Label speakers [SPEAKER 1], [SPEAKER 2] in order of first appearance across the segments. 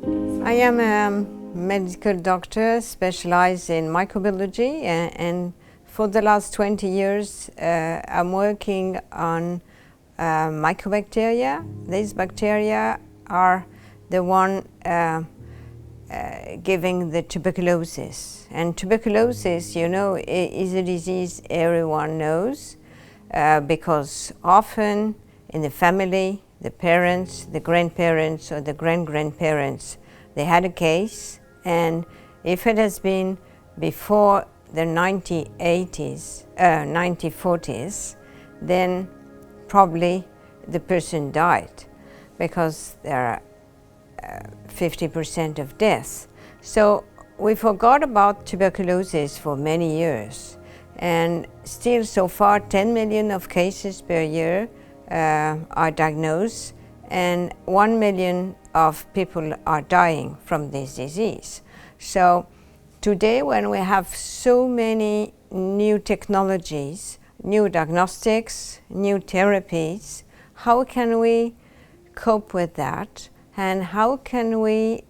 [SPEAKER 1] I am a medical doctor specialized in microbiology, and for the last 20 years I'm working on mycobacteria. These bacteria are the one giving the tuberculosis. And tuberculosis, you know, is a disease everyone knows because often in the family, the parents, the grandparents or the grand-grandparents, they had a case, and if it has been before the 1940s, then probably the person died because there are 50% of deaths. So we forgot about tuberculosis for many years, and still so far 10 million of cases per year are diagnosed, and 1 million of people are dying from this disease. So today, when we have so many new technologies, new diagnostics, new therapies, how can we cope with that, and how can we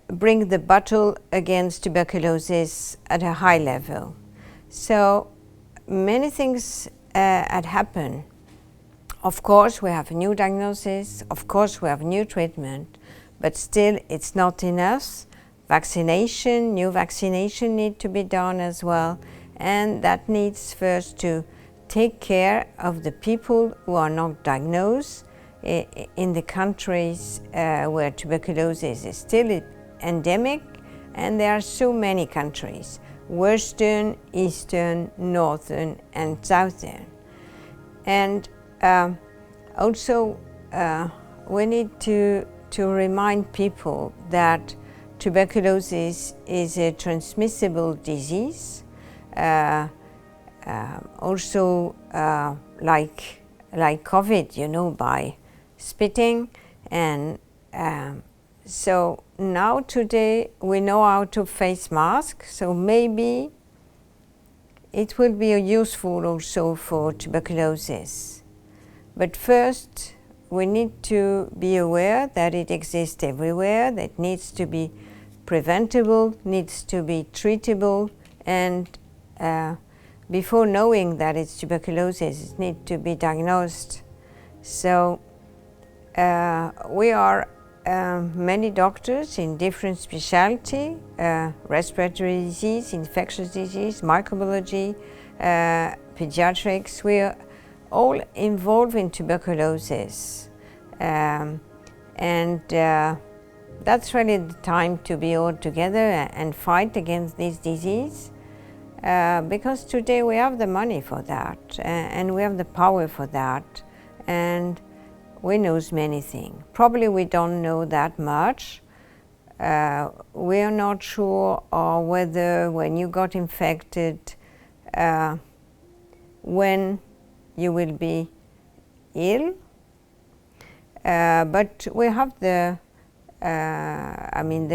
[SPEAKER 1] bring the battle against tuberculosis at a high level? So many things had happened. Of course, we have a new diagnosis, of course we have new treatment, but still it's not enough. Vaccination, new vaccination need to be done as well, and that needs first to take care of the people who are not diagnosed in the countries where tuberculosis is still endemic, and there are so many countries: Western, Eastern, Northern and Southern. And also we need to remind people that tuberculosis is a transmissible disease, also like COVID, you know, by spitting. And so now today we know how to face masks, so maybe it will be useful also for tuberculosis. But first, we need to be aware that it exists everywhere, that it needs to be preventable, needs to be treatable, and before knowing that it's tuberculosis, it needs to be diagnosed. So we are many doctors in different specialty, respiratory disease, infectious disease, microbiology, pediatrics. We are all involved in tuberculosis, and that's really the time to be all together and fight against this disease, because today we have the money for that, and we have the power for that, and we know many things. Probably we don't know that much. We are not sure whether when you got infected, when you will be ill, but we have the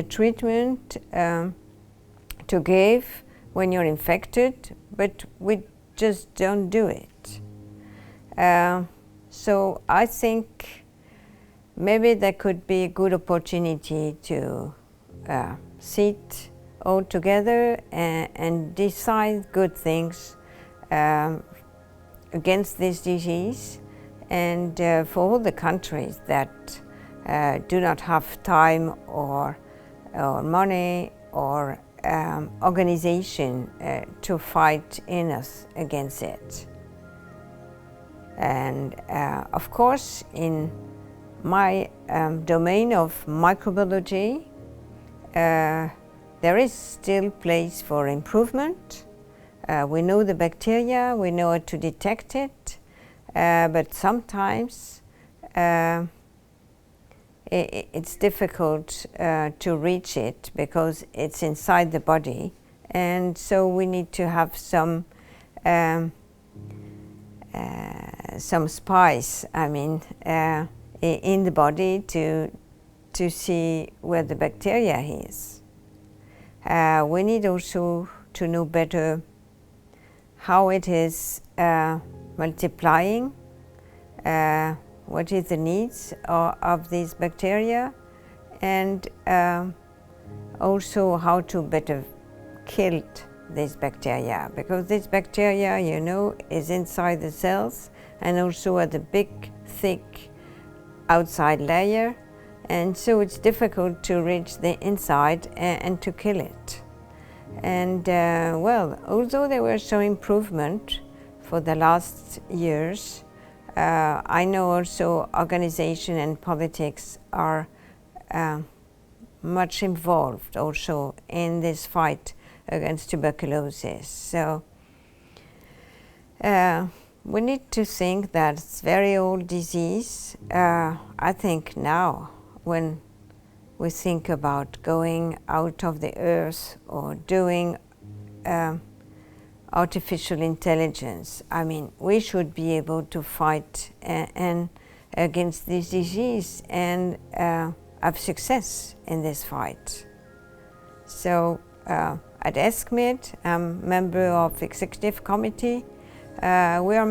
[SPEAKER 1] treatment to give when you're infected, but we just don't do it. So I think maybe there could be a good opportunity to sit all together and decide good things against this disease, and for all the countries that do not have time or money or organization to fight against it. And of course, in my domain of microbiology, there is still place for improvement. We know the bacteria, we know how to detect it, but sometimes it's difficult to reach it because it's inside the body, and so we need to have some spice, in the body to see where the bacteria is. We need also to know better how it is multiplying, what is the needs of these bacteria, and also how to better kill this bacteria, because this bacteria, you know, is inside the cells and also at the big, thick outside layer, and so it's difficult to reach the inside and to kill it. And well, although there were some improvement for the last years, I know also organization and politics are much involved also in this fight against tuberculosis. So we need to think that it's a very old disease. I think now when we think about going out of the earth or doing artificial intelligence, I mean, we should be able to fight against this disease and have success in this fight. So at ESCCMID, I'm a member of the executive committee. We are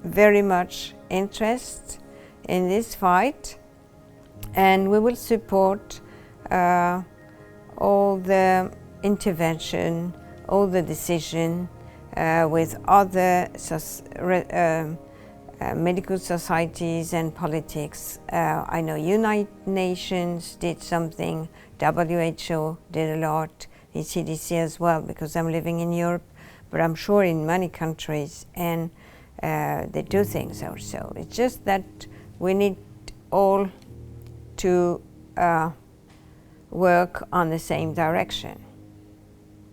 [SPEAKER 1] very much interested in this fight, and we will support all the intervention, all the decision with other medical societies and politics. I know United Nations did something, WHO did a lot, ECDC as well, because I'm living in Europe, but I'm sure in many countries, and they do things also. It's just that we need all to work on the same direction.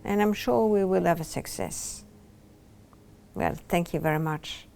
[SPEAKER 1] And I'm sure we will have a success. Well, thank you very much.